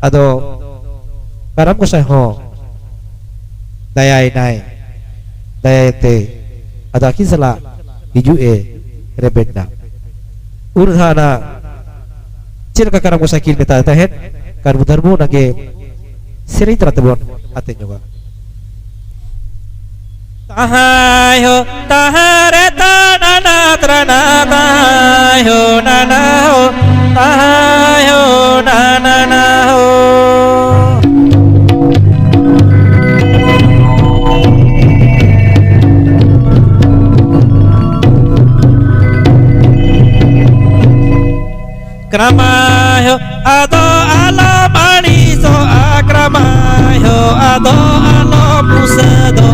ado karam ko say ho dayay nay dayate ado akin sala hiju rebenda urhana cir ka karam ko sakil beta tahet karbu darbu nage sering teratebon ate juga tahayo tahare tanana trana tahayo nanaho tahayo nananaho kramayo ado alamani so akramayo ado alamusado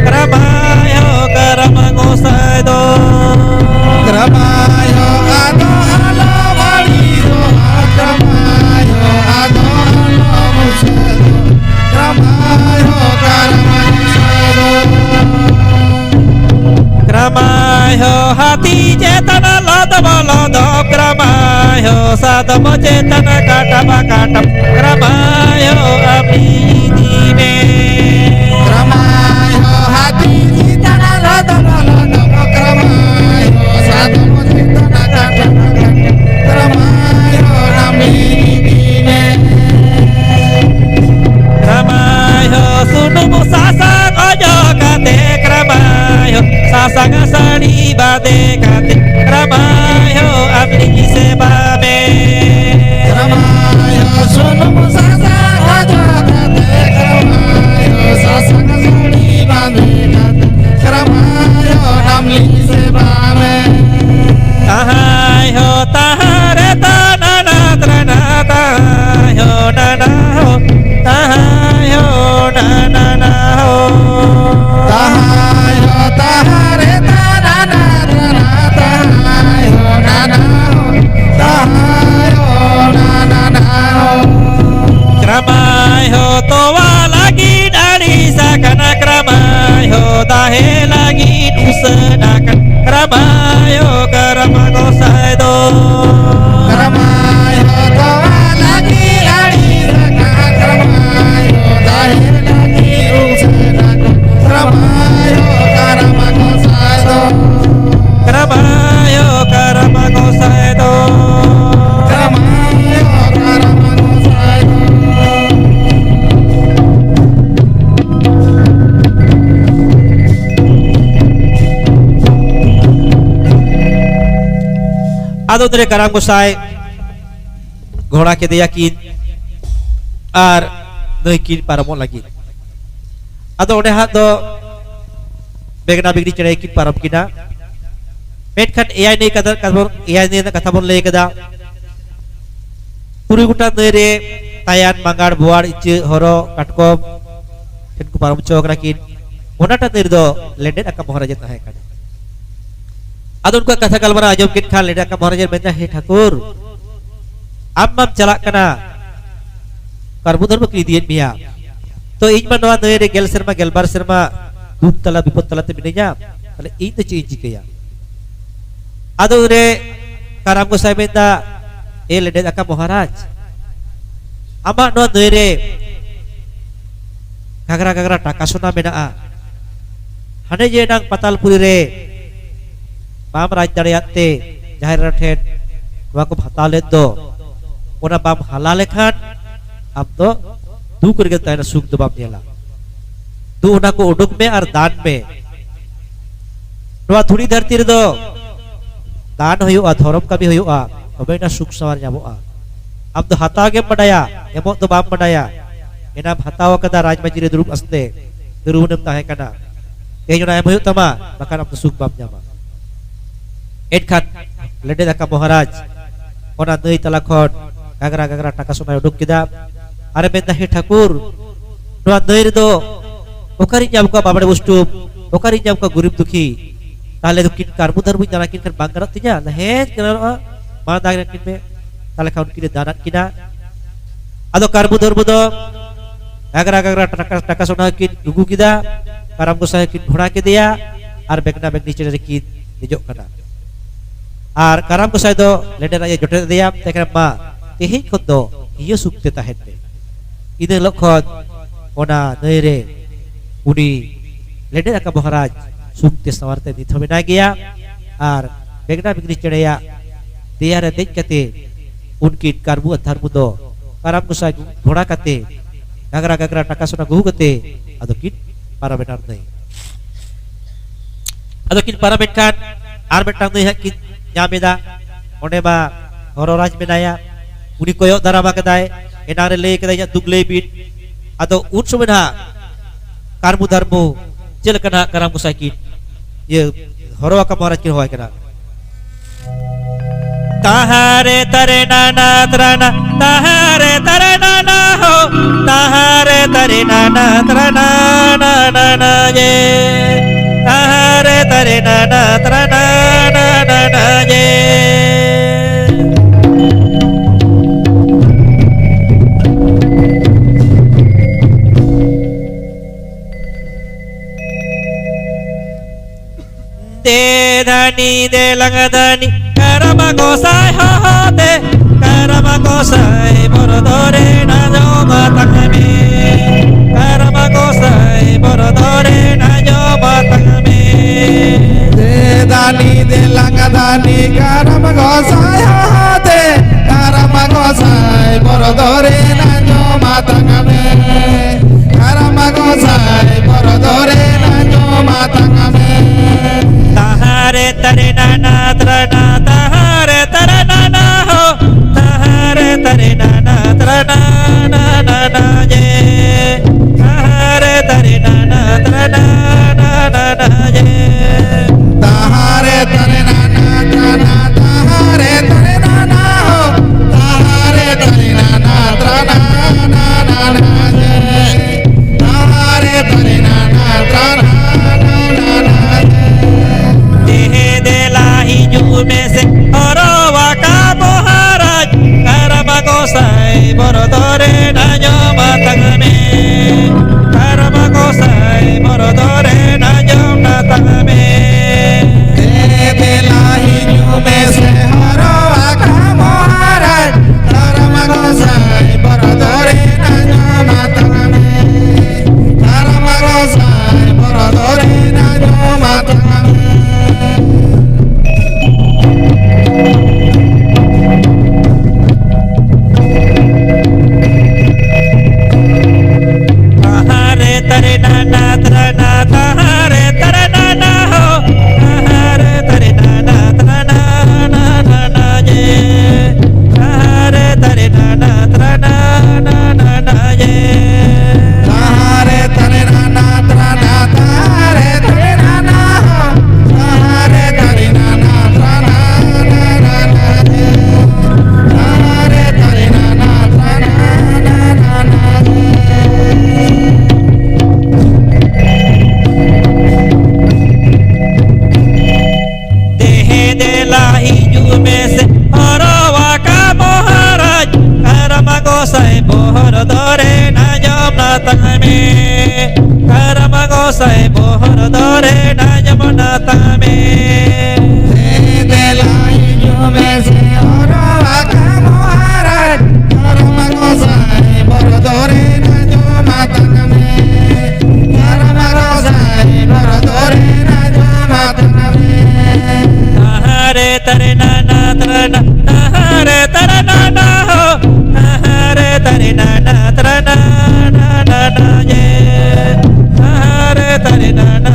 kramayo karamangosado kramayo ado alamani so akramayo ado alamusado kramayo karamangosado kramayo hati cetana lodo kramayo sadamo cetana katam kramayo abidine kramayo hati cetana lodo kramayo sadamo cetana katam kramayo abidine kramayo sunumu sasang ojo kate kramayo sasang asari bade kate kramayo abdi sebabe kramayo sunumu sasang ojo kate kramayo sasang asari bade kate kramayo abdi sebabe tahayo tahare tanana trana tahayo nanaho tahayo nananaho tahayo tahare tanana trana tahayo nanaho tahayo nananaho kramayo towa lagi dari sakana kramayo dahe lagi usadakan kramayo karamagosaido kramayo towa lagi dari sakana kramayo dahe lagi usadakan kramayo karamagosaido kramayo karamagosaido kramayo karamagosaido ado tere karam gosai घोड़ा के दिया कीन और नई कीन पारमों लगी अदो उन्हें हाथ दो बेगना बिगड़ी चढ़े कीन पारम कीना मेट खट एआई नहीं कथा बोल ले कदा पूरी गुटा नरे तायान मंगाड़ बुआड़ इच्चे हरो कटकोम इनको पारम चौक रखीन उन्हें नरे दो लेंडे अक्का मोहरा जता है कदा अदो उनका कथा कलमरा आजम किन खान लेंडे अक्का मोहरा जता बेंदा हे Thakur amam celak kena karbudan berkelidian dia to ijma noa nere gel serma duk tala bipot tala tebinenya ale itu cinci kaya ado re karam ko sai benda lede aka moharaj ama noa nere gagra taka suna bena a hane je nang patal puri re pam raj darayate jahir rathen wa ko bhatale do ona bam halal khan ab do du करके तायना सुख दो बाप नेला तू उना को उडुक में और दान में नवा थोड़ी धरती रे दो दान होयो आ धर्म का भी होयो आ तबे ना सुख सवार जाबो आ अब तो हता के बडाया एमो तो बाप बडाया एना हताव कदा राजमाजी रे दुरुप अस्ते दुरुवनम ताहे कना ए जोना एम होयो तमा बकान अब तो सुख बाप जामा एट खान लेडे दका महाराज ओना नई तला खन गागरा टाका सोना उडुक किदा अरे बेंदा हे ठाकुर नवा नई दो ओकारी जाम का बाबड़े वस्तु ओकारी जाम का गरीब दुखी ताले तो किन कारबु दरबु जाना किन कर बांगरत तिजा लहेज करा मा दाग किन में ताले खाउन किने दाना किना अदो कारबु दरबु दो गागरा टाका सोना किन दुगु किदा काराम को साहे किन घोड़ा के दिया और बेगना बेगनी चेरे किन हिजो कना और काराम को साहे दो लेडे राजे जोटे दिया तेकरा मा तेही खद दो इयो सुखते ताहेन पे ida lokon ona neire uni lede aka Maharaj sukti sawarte di thobe nagia ar begna bigri chereya tiare dej kate unki karbu atharbu do karam kusai ghoda kate gagra taka sona guhu kate ado kit para benar nei ado kit para betkan ar betang nei kit nyameda onde ba hororaj menaya uni koyok darama kadai enare le kadai dugle bit ado un subena karbu darbu jelkana karam kusai kit ye horo aka Maharaj kin hoy kana tahare tare nana trana tahare tare nana ho tahare tare nana trana nana ye tahare tare nana trana nana ye de dhani de langadani karama gosai hote karama gosai borodore na jo matame karama gosai borodore na jo matame de dani de langadani karama gosai hote karama gosai borodore na jo matame karama gosai borodore na jo matame tahare tare nana trana tahare tare nana ho tahare tare nana trana nana ye tahare tare nana trana nana ye tahare tare nana trana tahare tare nana ho tahare tare nana trana nana ye tahare tare nana trana nana dehe de lahi jume se horowa ka Maharaj karama gosai borodore na jo matame karama gosai borodore na jo matame de lahi jume se horowa ka Maharaj karama gosai borodore na jo matame karama gosai borodore na jo matame tahare tare nana trana tahare tare nana ho tahare tare nana trana nana ye tahare tare nana trana nana ye tahare tare nana trana tahare tare nana ho tahare tare nana trana nana ye tahare tare nana trana nana dehe de lahi jume se horowa ka Maharaj karama gosai borodore na jo matame karama gosai borodore na jo matame de lahi jume se horowa ka Maharaj karama gosai borodore na jo matame karama gosai borodore na jo matame tahare tare nana trana tahare tare nana ho tahare tare nana trana nana ye tahare tare nana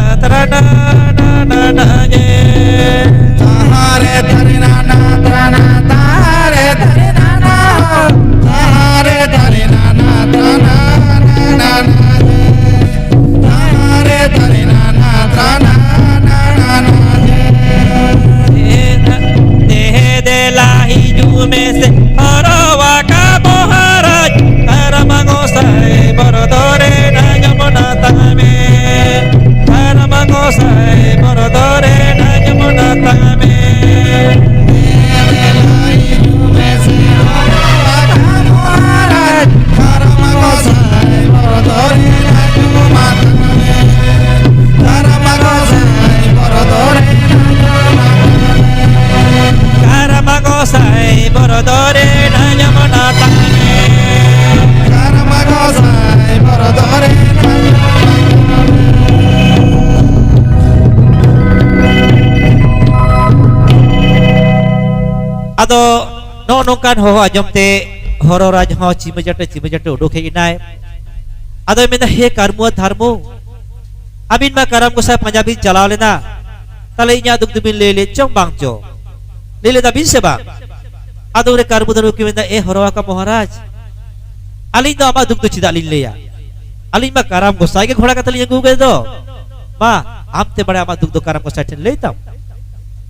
nongkan ho ajomte hororaj ho cimejate uduk inai ado mena he karmu dharmu abin ma karam ko sa panjabi jalao lena tale inya duk dubin lele chong bang jo lele da bin se ba ado re karmu dharmu ki mena e horowa ka maharaj alin do ama duk do chida lin leya alin ma karam ko sa ke घोड़ा ka tali gu ge do ma amte bade ama duk do karam ko sa ten leitam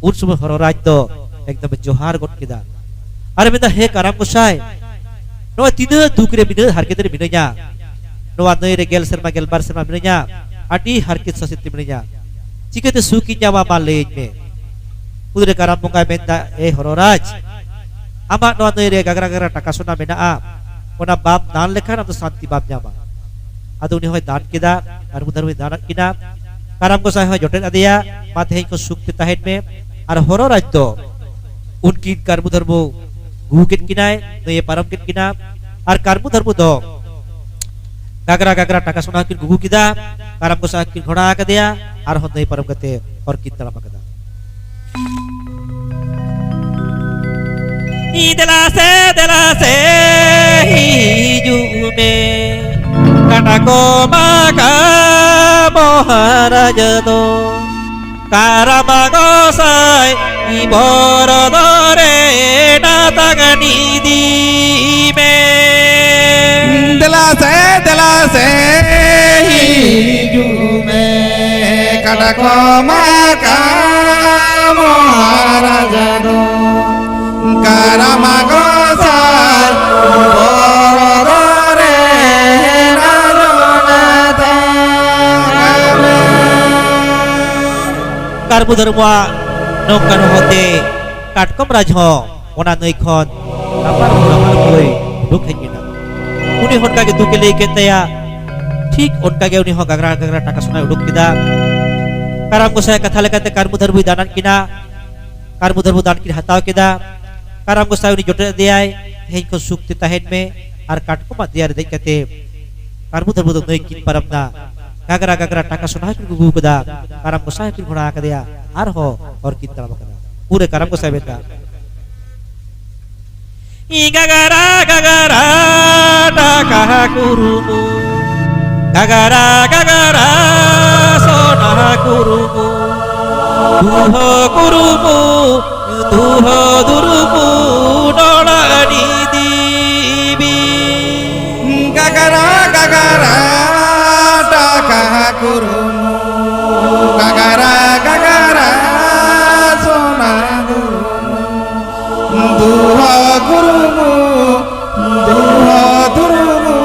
उन समय हरोराज तो एकदम जोहार गोट किदा अरे मेदा हे काराम को Sai no तीन दुकरे बिन हरकेते बिनया नो नई रे गेल शर्मा गेल बार शर्मा बिनया आटी हरकेत ससित बिनया चिकेते सुकी जावा माले में उदरे काराम मुंगा मेदा ए हरोराज आमा नो नई रे गगरा गगरा टाका सोना मेना ओना बाप दान लेखा ना तो शांति बाप जामा आदो उनी होय दान किदा और उधर में दान किना काराम को साय होय जोटेन अदिया माथे को सुक्ति ताहेन में और हरोराज तो उनकी कर्म धर्म गुकिन किनाय तो ये परम किन किना और कर्म धर्म तो गगरा गगरा टाका सोना किन गुगु किदा कर्म को सा किन घोड़ा का दिया और हम नहीं परम कते और किन तला मकदा दिला से हिजू में काटा को माका महाराज तो कारामागोसाय इबोरदरे नातागनी दीमे दिला से हिजुमे कटको माका महाराज दो कारामागोसाय इबोरदरे नातागनी karmu dharma nongkan hote katkom rajho ona noi khon namar koi duk hekina uni honka ge duke lei ketaya ठीक उनका ge uni ho gagara gagara taka sunai uduk kida karam ko saya katha lekate karmu dharmu danan kina karmu dharmu dan kin hataw kida karam ko saya uni jote diai hein ko sukti tahen me ar katkom diar dei kate karmu dharmu noi kin paramna गगरा गगरा टाका सुना फिर गुगु कदा करम को साहे फिर घोड़ा का दिया आर हो और कितना बकदा पूरे करम को साहे बेटा ई गगरा गगरा टाका कुरुमु गगरा गगरा सोना कुरुमु दुहो कुरुमु दुहो दुरुमु नोलानी दीबी गगरा गगरा कुरुमु गगरा गगरा सोना गुरुमु दुहा गुरुमु दुहा दुरुमु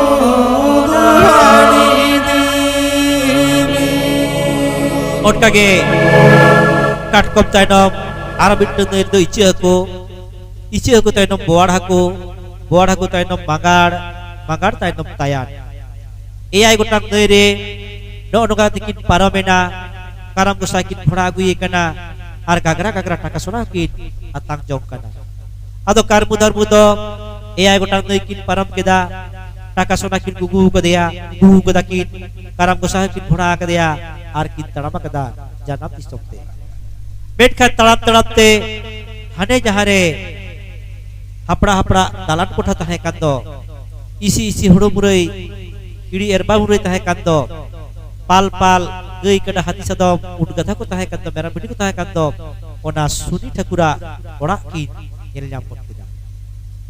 दुहानी दीबी उनका के काटकम तायनम आरबिट नैर दो इचे को तायनम बोवाड़ हाको तायनम मागाड़ तायनम तायान एआई गोटां नैरे नोगा तिकिन पारमेना काराम को साकिन घोड़ा अगुए कना और गगरा गगरा टाका सोना किन अतांग जोंग कना आदो कर्मु धर्मु दो एआई गोटां नै किन पारम केदा टाका सोना किन गुगु को दिया गुगु को दाकिन काराम को साकिन घोड़ा का दिया और किन तड़मा कदा जानम दिसोते बेट खा तड़ाते हने जहारे हपड़ा दालान कोठा तहे कांदो इसी हुड़ो मुरई इड़ी एरबा मुरई तहे कांदो पाल गई कदा हाथी सदम उठ गधा को तहे कांदो मेरा बिटी को तहे कांदो ओना सुनी ठाकुरा ओड़ा की नेल नाम कोट किदा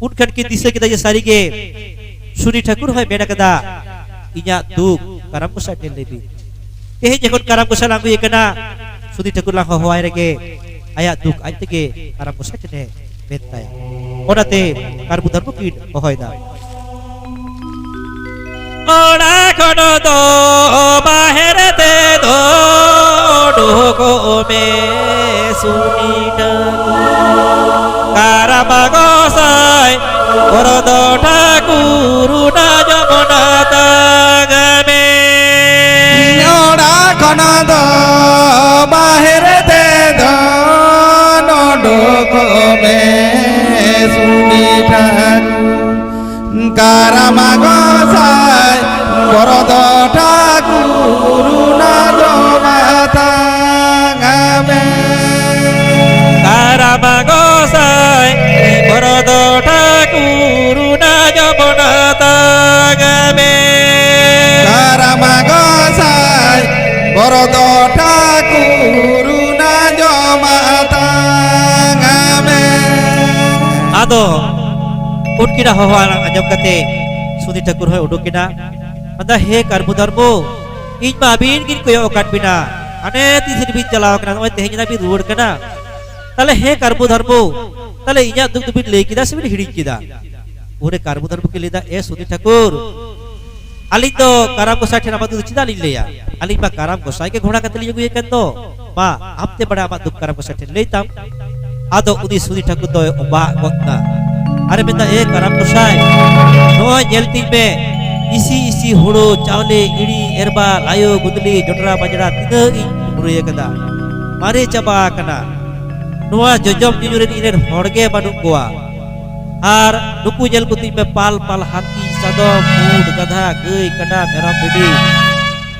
उन खन की दिसे किदा ये सारी के सुनी ठाकुर होय मेना कदा इnya दुख करम को साटेल लेबी एहे जखन करम को सालांगु एकना सुनी ठाकुर ला होय रेगे आया दुख आज तके करम को साटने मेनताया ओनाते करमु धर्म की होयदा ओना खनो दो बाहर दे दो डोको में सुनीट कारामागो साय वरदो ठाकुरु ना जमुना तागमे ओना खनो दो बाहर दे दो डोको में सुनीट कारामागो साय वरदो ठाकुरु ना Jamuna तागमे कारामागो Sai वरदो ठाकुरु ado unkina hohoan anjom kate Suni Thakur hoy udukina anda he karmu dharmo ᱤᱧ ᱢᱟ ᱟᱹᱵᱤᱱ ᱜᱤᱧ ᱠᱚᱭᱚᱜ ᱟᱠᱟᱫ ᱵᱤᱱᱟ ᱦᱟᱱᱮ ᱛᱤᱥ ᱵᱤᱱ ᱪᱟᱞᱟᱣ ᱠᱟᱱᱟ ᱱᱚᱜᱼᱚᱭ ᱛᱮᱦᱮᱧ ᱱᱟᱵᱤᱱ ᱨᱩᱣᱟᱹᱲ ᱠᱟᱱᱟ ᱛᱟᱦᱞᱮ ᱦᱮ ᱠᱟᱨᱢᱩ ᱫᱷᱚᱨᱢᱚ ᱛᱟᱦᱞᱮ ᱤᱧᱟᱹᱜ ᱫᱩᱠ ᱫᱚᱵᱤᱱ ᱞᱟᱹᱭ ᱠᱮᱫᱟ ᱥᱮᱵᱤᱱ ᱦᱤᱲᱤᱧ ᱠᱮᱫᱟ ᱩᱱᱨᱮ ᱠᱟᱨᱢᱩ ᱫᱷᱚᱨᱢᱚ ᱠᱤᱱ ᱞᱟᱹᱭᱫᱟ ᱮ ᱥᱩᱱᱤ ᱴᱷᱟᱠᱩᱨ ᱟᱹᱞᱤᱧ ᱫᱚ ᱠᱟᱨᱟᱢ ᱜᱚᱸᱥᱟᱭ ᱴᱷᱮᱱ ᱟᱢᱟᱜ ᱫᱩᱠ ᱪᱮᱫᱟᱜ ᱞᱤᱧ ᱞᱟᱹᱭᱟ ᱟᱹᱞᱤᱧ ᱢᱟ ᱠᱟᱨᱟᱢ ᱜᱚᱸᱥᱟᱭ ᱜᱮ ᱜᱷᱚᱲᱟ ᱠᱟᱛᱮ ᱞᱤᱧ ᱟᱹᱜᱩᱭᱮ ᱠᱟᱱ ᱫᱚ ᱢᱟ ᱟᱢᱛᱮ ᱵᱟᱲᱟᱭ ᱟᱢᱟᱜ ᱫᱩᱠ ᱠᱟᱨᱟᱢ ᱜᱚᱸᱥᱟᱭ ᱴᱷᱮᱱ ᱞᱟᱹᱭ ᱛᱟᱢ ᱟᱫᱚ ᱩᱱᱤ ᱥᱩᱱᱤ ᱴᱷᱟᱠᱩᱨ ᱫᱚᱭ ᱚᱵᱟᱜ ᱜᱚᱫ ᱱᱟ ᱟᱨᱮ ᱢᱮᱱᱫᱟ ᱮ ᱠᱟᱨᱟᱢ ᱜᱚᱸᱥᱟᱭ ᱱᱚᱜᱼᱚᱭ ᱧᱮᱞ ᱛᱤᱧ ᱢᱮ isi isi huru chaule iri erba layo gudli jodra bajra tidak ing buruya kada mare chaba kana noa jojom jujurin inen horge banu koa ar nuku jel kuti me pal pal hati sadom mud gadha gei kada merom bidi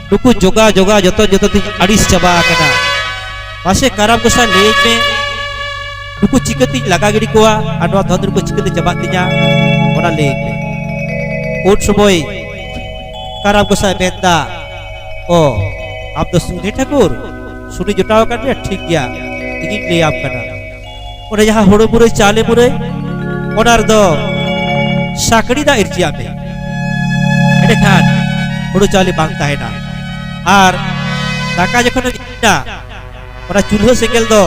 nuku joga joga joto joto ti adis chaba kana mase karam kosa lej me nuku chikati laga gidi koa anwa dhodru ko chikati chaba tinya ona lej me उन समय काराम गोसाई मेंदा ओ आप तो सुनी ठाकुर सुनी जुटाव कर दिया ठीक गया इगिन ले आप कना ओरे जहां होड़ो मुरे चाले मुरे ओनार दो साकड़ी दा इरजिया में एडे खान होड़ो चाले बांगता है ना आर दाका जखन इना ओना चूल्हो सेकेल दो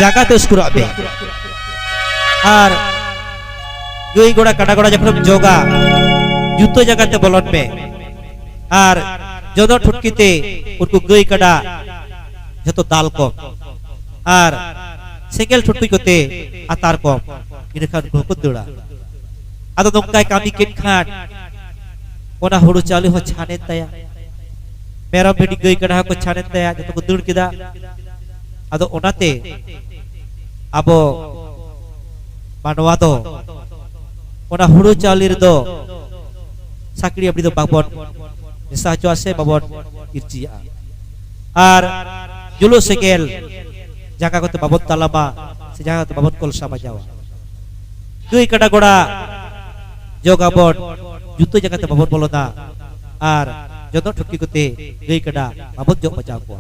जागा तो स्कुरा में आर गई गोड़ा काटा गोड़ा जखन जोगा जुतो जगते बोलन में आर जोदो ठुटकीते उनको गई कड़ा जतो दाल को आर सेकेल ठुटकी कोते आतार को इनखान को दुड़ा आदो नोंकाय कामी किन खान ओना हुड़ु चालू हो छाने तया मेरा बेटी गई कड़ा को छाने तया जतो को दुड़ किदा आदो ओनाते आबो मानवा दो ओना हुड़ु चालीर दो साकड़ी अपनी तो बाबन निशा चुआसे बाबन इर्चिया आर जुलो सेकेल जगह को तो बाबन तालाबा से जगह तो बाबन कोलसा बजावा गई कड़ा गोड़ा जोगा बन जुतो जगह तो बाबन बोलोना आर जोनो ठुकी को ते गई कड़ा बाबन जो बजाव को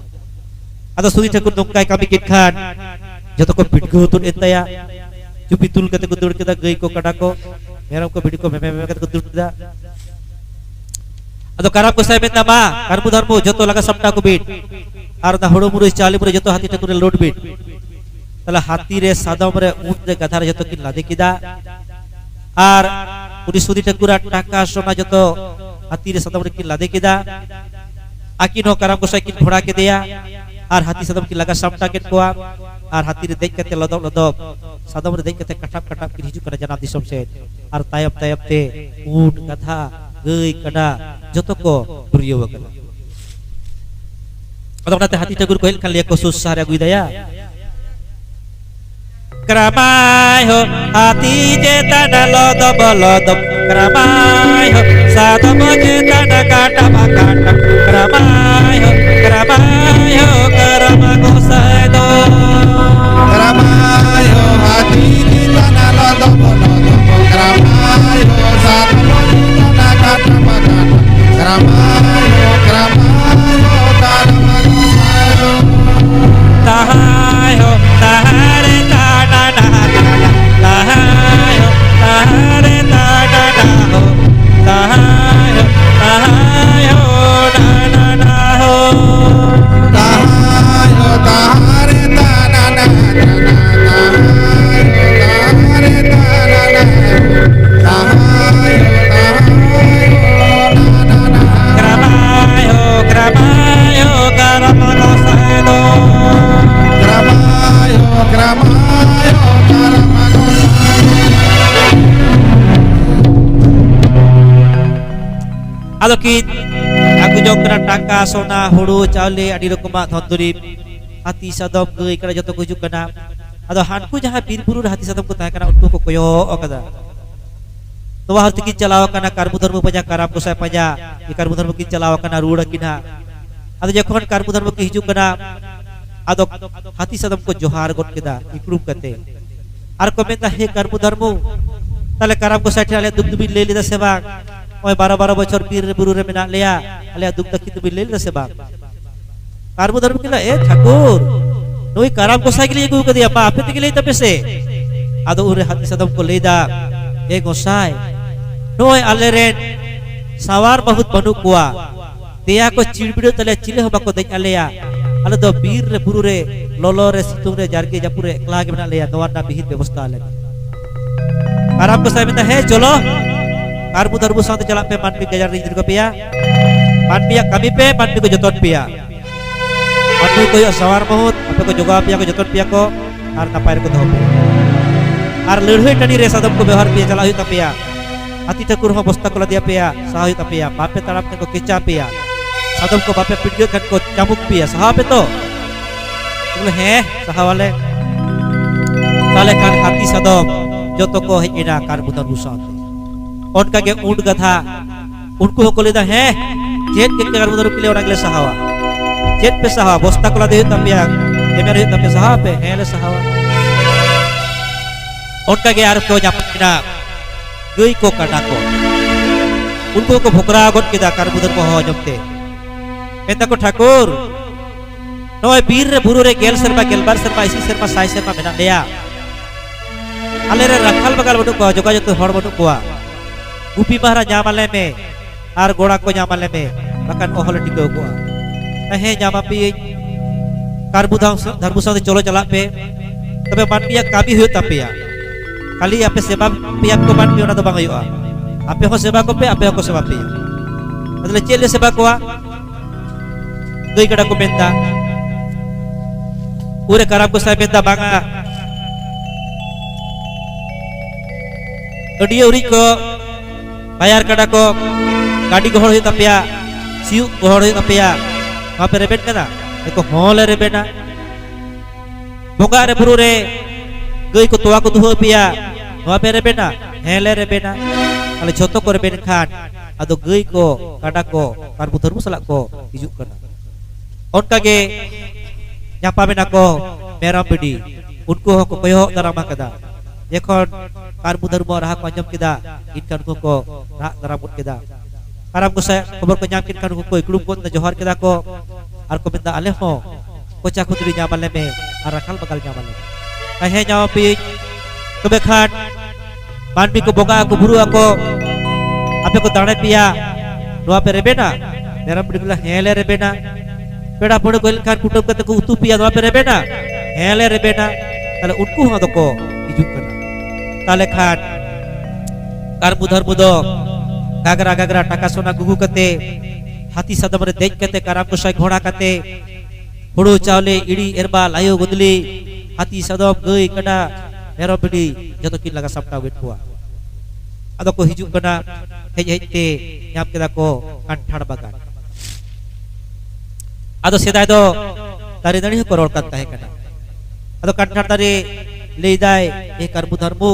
आदो सुनी ठाकुर नोंकाय कामी किन खान जतो को पिटगु तुन एतया चुपी तुल कते को दुड़ केदा गई को कड़ा को मेरा को बिडी को मे कते को दुड़ केदा अदो काराम गोसाई में मा कर्म धर्म जतो लगा समटा को बीट आर दा होड़ो मुरे चाली मुरे जतो हाथी ठाकुर लोड बीट तला हाथी रे सादम रे ऊंट रे गधा रे जतो किन लादे किदा आर उनी सुदी ठाकुर टाका सोना जतो हाथी रे सादम रे किन लादे किदा आकिनो काराम गोसाई किन घोड़ा के दिया आर हाथी सादम किन लगा समटा के कोआ आर हाथी रे देख कते लदब लदब सादम रे देख कते कटाप कटाप किन हिजु करे जना दिसम से आर तायब तायब ते ऊंट गधा गई कड़ा जतो को दुरियो वकला अदो नाते हाथी ठाकुर को खान लिया को सुसार अगुई दया करमाय हो हाथी जेता लद बलद करमाय हो सादम जेता काटा काटा करमाय हो करम गोसाई दो करमाय हो हाथी जेता लद बलद करमाय हो सादम जेता काटा करमायो करमायो करम गोसाई ताहायो ताहारे ताडा डाला ताहायो ताहारे ताडा डाहो ताहायो ताहायो डाडा डाहो ताहायो ताहारे ताडा डाला ताहायो ताहारे ताडा ताहायो Kramayo karam gosaई do Kramayo karam gosaई ado kit aku jog kena taka sona huru chaule adi rokoma dhondurip hati sadom gei kada joto gujuk kana ado hanku jaha bir buru hati sadom ko tahe kana unku ko koyo okada तो वह हल्ती की चलावा कना कर्म धर्म पजा काराम गोसाई पजा ये कर्म धर्म की चलावा कना रूढ़ किना आदो जखन कर्म धर्म की हिजु कना आदो हाथी सदम को जोहार गोट केदा इक्रूम कते आर को मेता हे कर्म धर्म ताले काराम गोसाई ठेले दुख दुबी ले लेदा सेवा ओय 12 बछर पीर बुरु रे मेना लेया आले दुख तक दुबी ले लेदा सेवा कर्म धर्म किला ए ठाकुर नोई काराम गोसाई के लिए को कदिया बा आपे के लिए तपे से ado ure hati sadam ko leida e gosai noi aleren sawar bahut banu kuwa dia ko chirbido tale chile ho bako dej alea ale do bir re buru re lolo re situng re jarge japure ekla ge bena leya noar na bihit ব্যবস্থা ale arab ko sai menta he cholo karbu darbu sate chala pe manpi gajar ri ko pia manpi ya kami pe manpi ko joton pia manpi ko yo sawar bahut ape ko joga pia ko joton pia ko ar napai ko dobe ar lirhoi tani re sadam ko behar pia chala hu tapia hati takur ho bosta ko dia pia sahui tapia bape tarap ko kecha pia sadam ko bape pidge kan ko camuk pia saha pe to bole he saha wale tale kan hati sadam joto ko hejina karbu darbu sate उनका के ऊंट गधा उनको को लेदा है jet के कर उधर के लिए और अगले सहावा जेट पे सहावा बस्ता को दे तपिया ये मेरे तपिया सहा पे है ले सहावा उनका के यार को जापना गई को काटा को उनको को भुकरा गोट के दा कर उधर को हो जमते मेता को ठाकुर नोय बीर रे बुरु रे गेल सरबा गेलबार सरबा इसी सरबा साई सरबा मेना लेया आले रे रखल बगल बटु को जोगा जतो हड़ बटु को Upi bahara nyamale me ar gorak ko nyamale me bahkan ohol टिको को हे nyama pi karbu dharmu sa cholo chala pe tabe manpiya kabi hoy tapia kali ape seba pi ko manpi ona do bang hoya ape ho seba ko pe ape ko seba pe adle chele seba ko doi kada ko benta ure karab ko sai benta banga dia uri ko bayar kada ko gadi gohor hu tapia siu gohor hu tapia apa reben kada eko hole rebena boga re buru re gei ko toa ko duho pia apa rebena hele rebena kale joto ko reben khan ado gei ko kada ko karbu terbu salak ko hijuk kana onka ge nyapa bena ko meram bedi unko ko koyo darama kada ekhon karbu darbu raha ko anjam kida inkan ko rak darabut kida karab ko saya khabar ko nyamkin kan ko iklum ko na johar kida ko ar ko minta ale ho ko cha khudri nyamale me ar rakal bakal nyamale kahe nyawapi to bekhan manbi ko boga ko buru ako ape ko dane pia doa pe rebena meram bidula hele rebena peda pode ko kan kutup kata ko utu pia doa pe rebena hele rebena tale unku ha to ko hijuk kana tale khan karbu dharbu do gagra gagra taka sona gugu kate hati sadam re dej kate karam ko sai ghoda kate hudu chaule iri erbal ayo gudli hati sadam gei kada mero bedi joto kin laga sapta wet kuwa ado ko hijuk kana hej hejte nyam keda ko kanthar bagan ado sedai do tari dani ko rol kan tahe kana ado kanthar tari leidai e karbu dharbu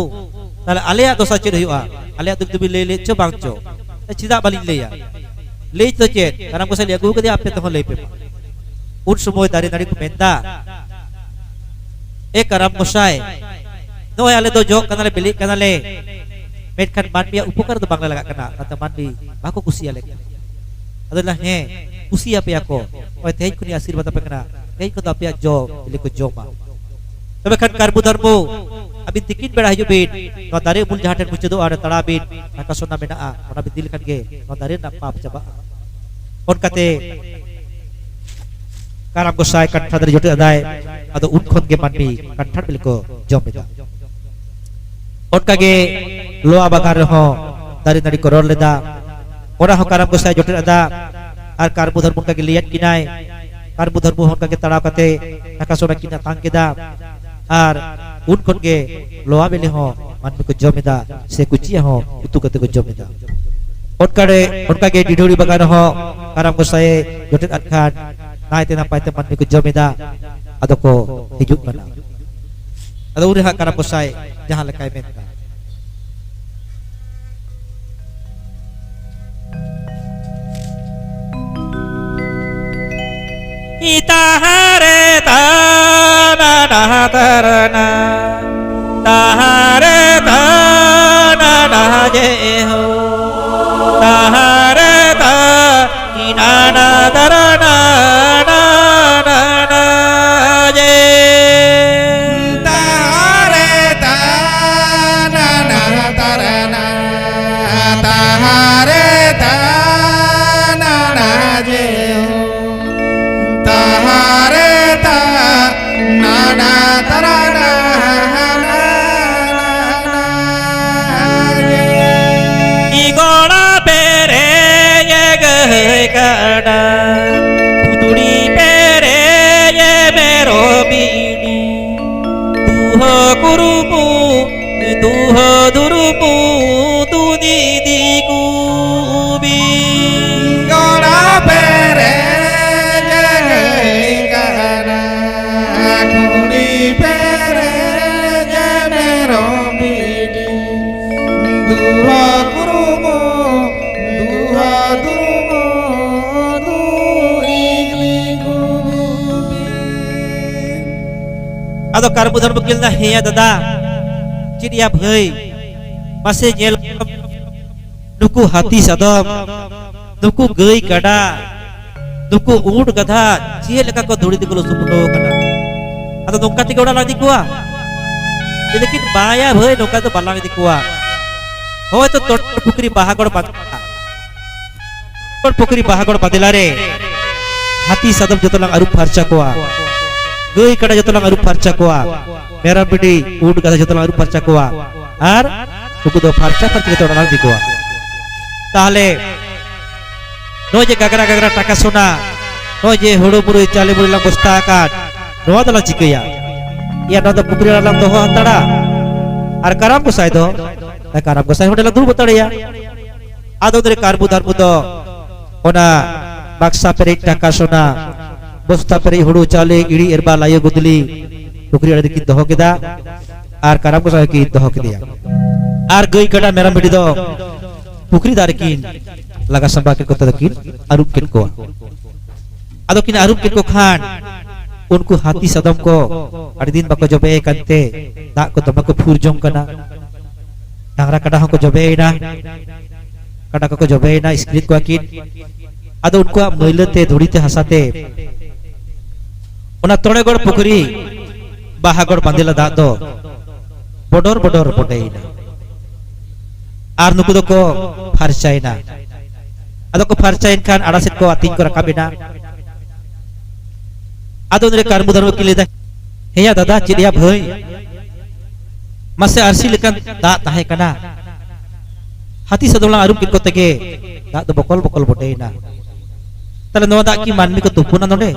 tale alea dosa ced huya alea dub dubi le cho bangcho cida balin leya le to ced karam ko sali agu ke dia ape to le pe un sumoy dari dari ko menda e karam ko sai no ale do jok kanale beli kanale met kan manbi upukar do bangla laga kana kata manbi aku kusi ale adalah he kusi ape ako oi tej kuni asirbat ape kana tej ko ape jo beli ko joma तबे खन karbu dharmu abi tikin beda hijubin no tare mul jahaten mucedo ada tarabin maka sona menaa ona bidil kan ge no tare na pap coba on kate karam ko sai kan thadar jote adai ado un khon ge manbi kan thad bil ko jom beda on kage loa bagar ho dari nari koror leda ora ho karam ko sai jote ada ar karbu dharmu kage liat kinai karbu dharmu hon kage tara kate maka sona kina tang keda ar un kon ge loa bele ho man ko jomeda se kuchia ho utu kate ko jomeda on ka ge didori bagan ho karam ko sae jotet at khan nai te na paite man ko jomeda ado ko hijuk kana ado ure ha karam ko sae jahan lekai menta itahare tana nahatarana tahare tana nahajeho tahare ta inana tarana nana je tahare ta gada puturi pere ye mero bini duho kurumu duho durumu tu di kubi Gora pere jegana kuri pere jemero bidi duha kurumu duha durumu du igli kubi ado karbu dharma kilna heya dada चिड़िया भई मासे jail नुकु हाथी सदम नुकु गई गड़ा नुकु ऊंट गधा चे लेका को धुड़ी दिगलो सुपनो कना अतो नोका ति गोड़ा लादी कुआ लेकिन बाया भई नोका तो बालांग दि कुआ होय तो तोट पुकरी बाहागड़ पात तोट पुकरी बाहागड़ पादिला रे हाथी सदम जतोलांग अरु फारचा कुआ गई गड़ा जतोलांग अरु फारचा कुआ मेरा पिटी ऊट गधा जतोलांग अरु फारचा कुआ आर नुकु दो फारचा जतो लांग दि कुआ ताहले नो जे गगरा गगरा टाका सोना नो जे हुड़ु बुरु चाले बुरु लांग बस्ता आकाट नो दला चिकया या नो द पुकरी लांग दोहो हतड़ा आर कराम गोसाई दो कराम गोसाई होटेला दूर बतड़या आदो दरे कारबु धरबु दो ओना बक्सा पेरे टाका सोना बस्ता पेरे हुड़ु चाले इड़ी एरबा लायो गुदली पुकरी अड़े की दोहो केदा आर कराम गोसाई की दोहो केदिया आर गई गड़ा मेरा बिटी दो पुकरी दार किन लगा संबा के कोता किन अरुप किन को अदो किन अरुप किन को खान उनको हाथी सदम को अड़ी दिन बको जबे कंते दा को तम को फुर जों कना डांगरा कड़ा को जबे ना कड़ा को जबे ना स्क्रीन को किन अदो उनको मैलते धुड़ीते हसाते ओना तोड़ेगड़ पुकरी बाहागड़ बांदेला दा दो बडोर बडोर बडेइना आर नुकु दो को फारचाइना अदो को फारचाइन खान आड़ासेट को आतिन को रकाबिना आदो नरे कारबु धर्म की लेदा हेया दादा चिड़िया भई मासे आरसी लेकन दा ताहे कना हाथी सदोला आरुम किन को तगे दा दो बकल बकल बटेइना तले नो दा की मानमी को तुपुना नोडे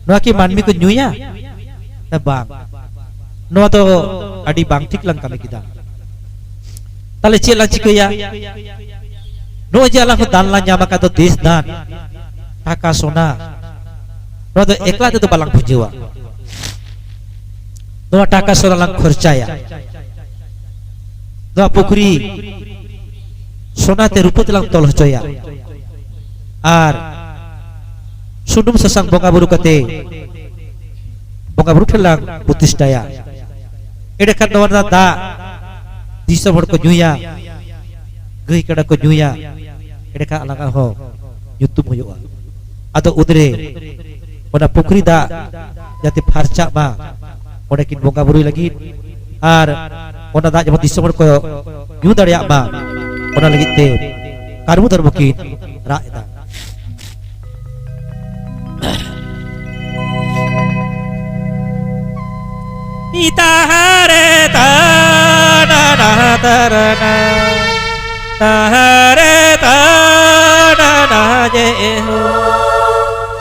नो की मानमी को न्युया ता बांग नो तो अडी बांग ठीक लं कमी किदा ताले चेला चिकया नो जे अल्लाह को दान ला ᱧᱟᱢ का तो देश दान टाका सोना नो तो एकला तो बालांग भुजवा नो टाका सोना लांग खर्चाया नो पुकरी सोना ते रुपत लांग तोल हचोया आर सुनुम ससांग बोंगा बुरु कते बोंगा बुरु ठेलांग प्रतिष्ठाया एडे खान नवरना दा दिसम हड़ को ᱧᱩᱭᱟ गई कड़ा को ᱧᱩᱭᱟ एडे का अलगा हो युतुम हुआ आदो उदरे ओना पुकरी दा जाते फारचा मा ओडे किन बोंगा बुरुई लगी आर ओना दा जब दिसम हड़ को ᱧᱩ दाड़िया मा ओना लगी ते कारबु धर्म की राएदा पिता हरे ता ना ना तरना ताहरे ता ना ना जे हो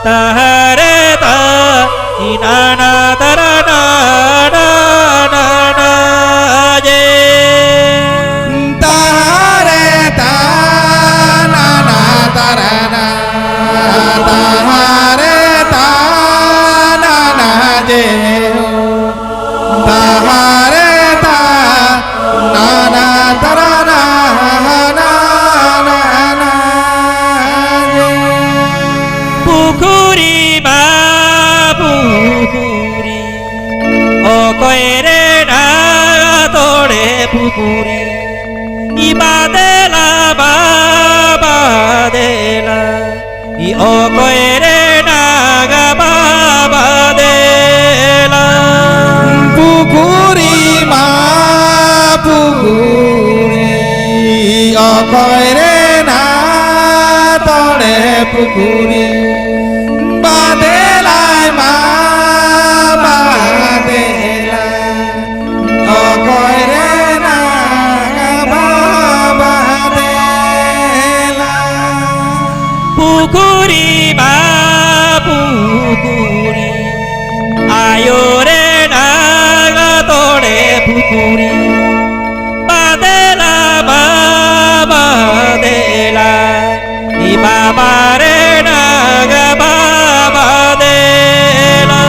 ताहरे ता इना ना तरना ना ना ना जे तारे ता ना ना तरना तारे ता ना ना जे तारे ता ना ना तरना ना ना ना जे पुकुरी मा पुकुरी ओ कोयरे ना तोड़े पुकुरी इबादेला बाबा देला ई ओ कोयरे ना गा बाबा देला पुकुरी मा पुकुरी अकरे ना तोड़े पुकुरी बादेलाय मा बादेला अकरे ना बादेला pukuri ma pukuri ayo re naga tore pukuri badela badela ni baba re naga badela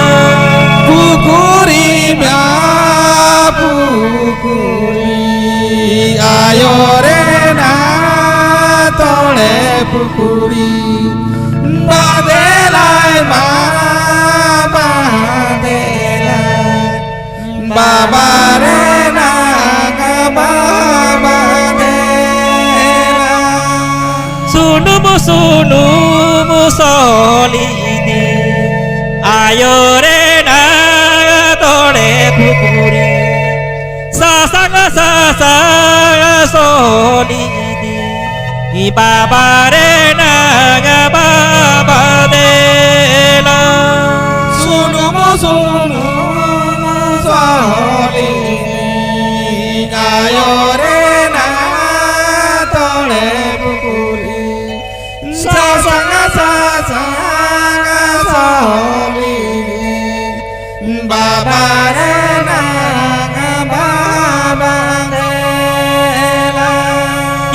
pukuri ma pukuri ayo re na tole pukuri badelai ma badelai baba re na badela sunu solidi ayo re naga tore pukuri sasanga solidi i baba re naga badela sunu solidi ayo re na tole pukuri sasanga solidi baba re na badela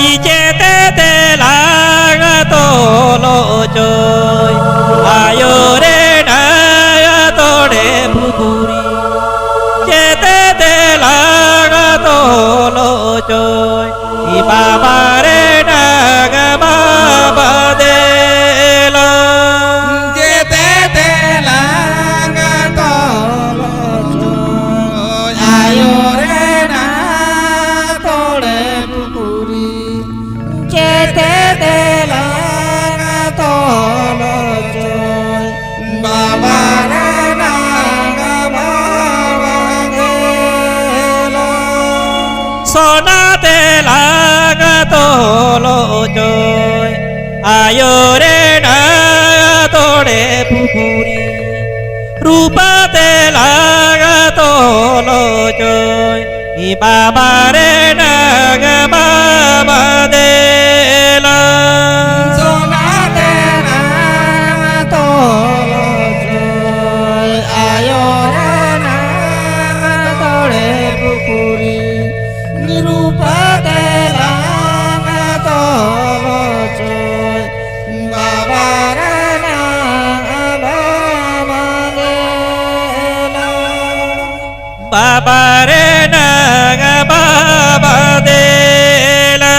ijete te laga tolo joy ayo re naga tore pukuri jete te laga tolo joy i baba re naga badela jete te laga tolo joy ayo re na tole pukuri jete te laga tolo joy baba re naga badela sona te laga tolo joy ayo re naga tore pukuri rupa te laga tolo joy i baba re naga badela sonate laga tolo joy ayo re naga tole pukuri nirupa te laga tolo joy baba re naga badela baba re naga badela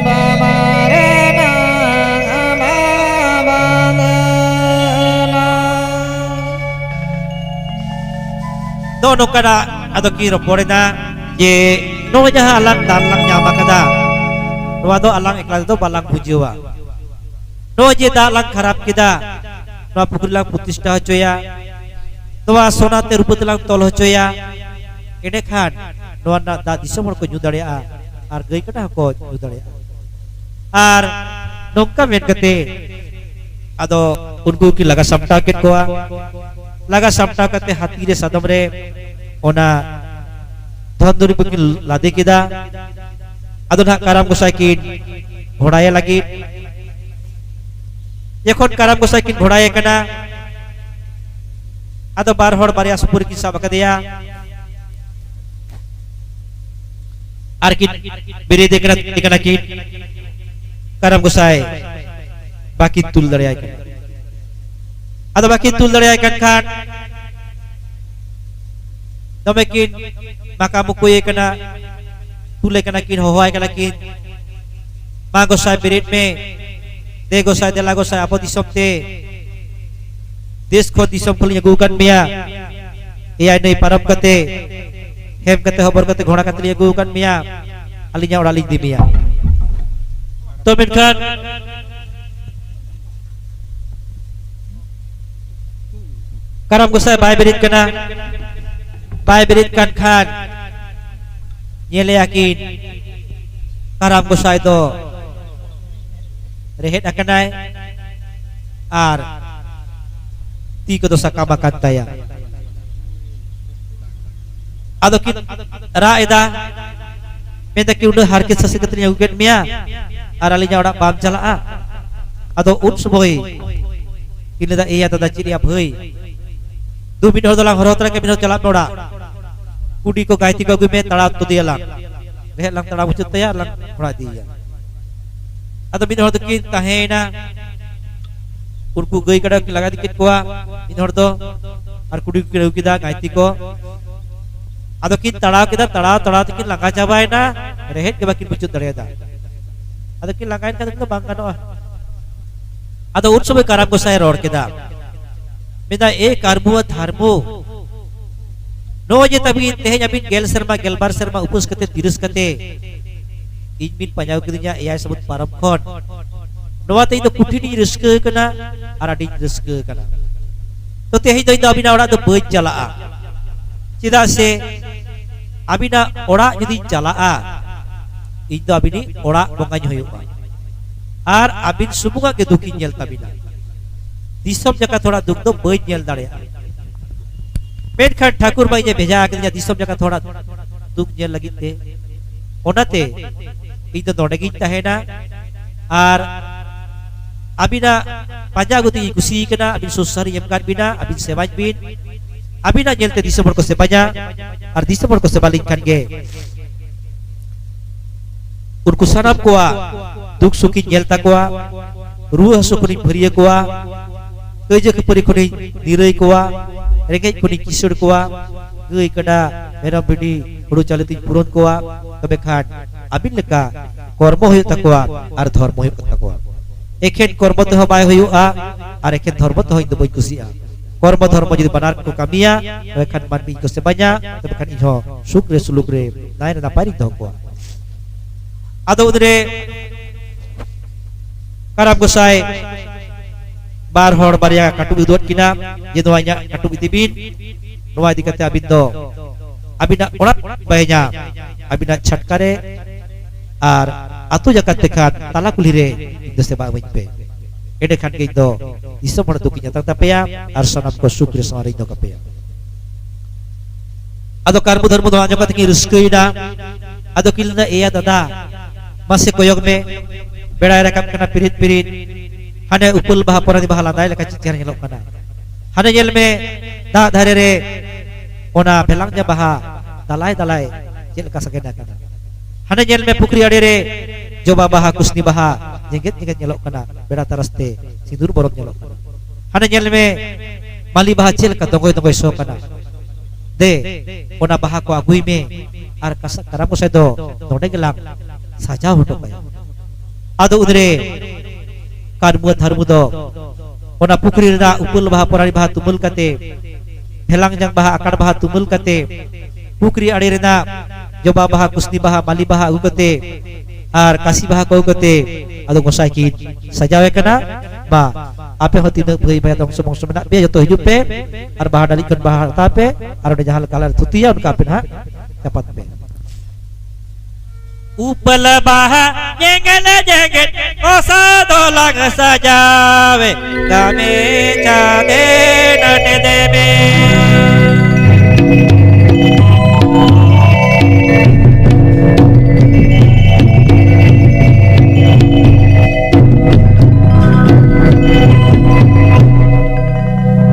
baba re naga badela dono kada ado kiro porena je no jaha alang dalang nyama kada no ado alang ikhlas itu balang pujiwa no je dalang kharap kita no pukulang putista hocoya no sona te ruputilang tol hocoya ene khan no na da disomor ko nyudaria ar gai kada ko nyudaria ar nongka men kate ado unku ki laga samta ket koa laga samta kate hati re sadam re ona धंधुरी पकी लादे किदा अदुना काराम गोसाई की घोड़ाया लगी यखन काराम गोसाई की घोड़ाया कना अदो बार हर बारिया सुपुर की साबक दिया are की बिरे देखना देखना की काराम गोसाई बाकी तुल दरिया कन अदो बाकी तुल दरिया कन खान दमे की maka mukuye kena tule kena kin hohai kena kin ma gosai berit me de gosai de la gosai apo disom te des kho disom khol yagukan mia iya nei parab kate hem kate hobor kate घोड़ा kate yagukan mia alinya ora ling di mia to menkan karam gosai bai berit kena bai berit kan khan nyele yakin karam gosai do rehet akanai ar ti ko do sakama kantaya ado ki raida meta ki udah har ke sase katnya ugen mia ar alinya ora bam chala a ado un समय kini da iya tada ciri abhei du min hor dalang horotra ke min chalap noda kudi ko gaiti ko gume tara tu dia lang rehet lang tara bucut ya lang hora dia ado min hor to kin tahena unku gai kada laga dikit kuah min hor to ar kudi ko kida gaiti ko ado kin tara kin laga cabai na rehet ke bakin bucut dareda ado kin lagain kada to bang kano ado un समय karab ko sai ror keda meda e karbu dharmo no je tabi teh abin gel serma gelbar serma upus kate tirus kate inmin panjau kedinya ia sebut param khon nowa te itu kutini riske kana aradi riske kana to teh itu abina ora to beuj jalaa cida se abina ora judi jalaa itu abini ora bonganya hoyuba ar abin sumunga ke dukin nyel tabina disom jaka thoda duk do beuj nyel dare मेनखान Thakur भाई जे भेजा के दिसम जगह थोड़ा दुख जे लगिते ओनाते इ तो दोडे गिन तहेना are अबिना पाजा गुती कुसी कना अबिन सुसर यमकार बिना अबिन सेवाज बिन अबिना जेलते दिसम को से पाजा आर दिसम को से बालिक खान गे उनको सनम कोआ दुख सुखी जेलता कोआ रूह सुखनी भरिए कोआ कजे के परिखनी निरई कोआ रेंगेज कुनी किशोर कोआ गई कदा मेरा बिडी हुडू चालती पुरन कोआ तबे खान अबिन लेका कर्म होय तकोआ आर धर्म होय तकोआ एखेन कर्म तो बाय होयुआ आर एखेन धर्म तो होय बय कुसिया कर्म धर्म जदि बानार को कामिया तबे खान मानमी को से बाnya तबे खान इहो सुख रे सुलुक रे नाय ना पारी तो कोआ आदो उदरे करब गोसाई बार हर बारिया काटुक दुत किना जे दोanya काटुक itibin noa dikate abin do abina orat bayanya abina chatkare ar atu jakat tekan tala kulire dose ba pe ede khan ge do isom hor dukinya tapeya ar sanam ko sukre sare do kapeya ado karbu dharma do jakat ki ruskeida ado kilna eya dada masih koyog me beda rakam kana pirit pirit hane upul baha porani baha landai leka cicir nyelok kana hane nyel me da dhare re ona belangnya baha dalai dalai jel ka sagena kana hane nyel me pukri ade re joba baha kusni baha jengget jengget nyelok kana beda taraste sidur borok nyelok kana hane nyel me mali baha jel ka dongoi dongoi so kana de ona baha ko agui me ar kasak karamu sedo node gelang saja hudo bay ado udre karbu dharmu do ona pukri na upul baha porani baha tumul kate helang jang baha akar baha tumul kate pukri ade rena joba baha kusni baha mali baha agu kate ar kasi baha ko kate ado gosai ki sajawe kana ba ape hoti ne bhai baya tong somong somna be joto hidup pe ar baha dalikon baha tape ar ode jahal kalar tutiya unka apen ha dapat pe upal baha jengel jeget kosa dolang sajawe kami cade nate debe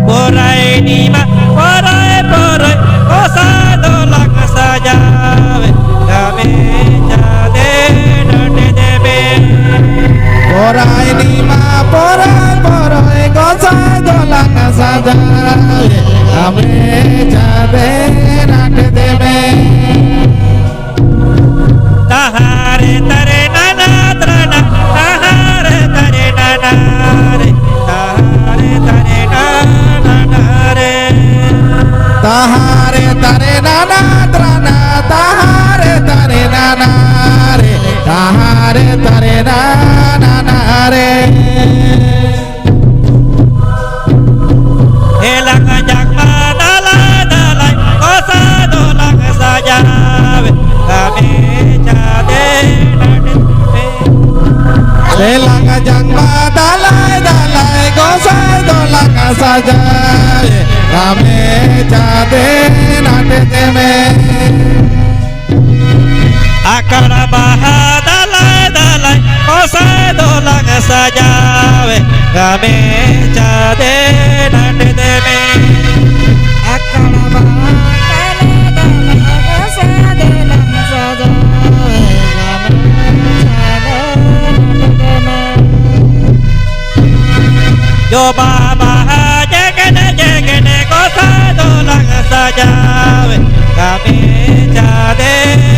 porai nima porai porai kosa dolang sajawe kami porai nima porai porai gosai dolang sajawe kami jade nate debe tahare tare nana trana tahare tare nana re tahare tare nana re tahare tare nana trana tahare tare nana re tahare tare nana re helang jak dalai dalai kosa dolang sajawe kami jade helang jang dalai dalai gosai dolang sajawe kami jade nate debe akar baha dalai dalai kosa dolang sajawe Kami cade nande deme akala bakale dana gasa dana saja Yo baba jegene kosa dolang saja Kami cade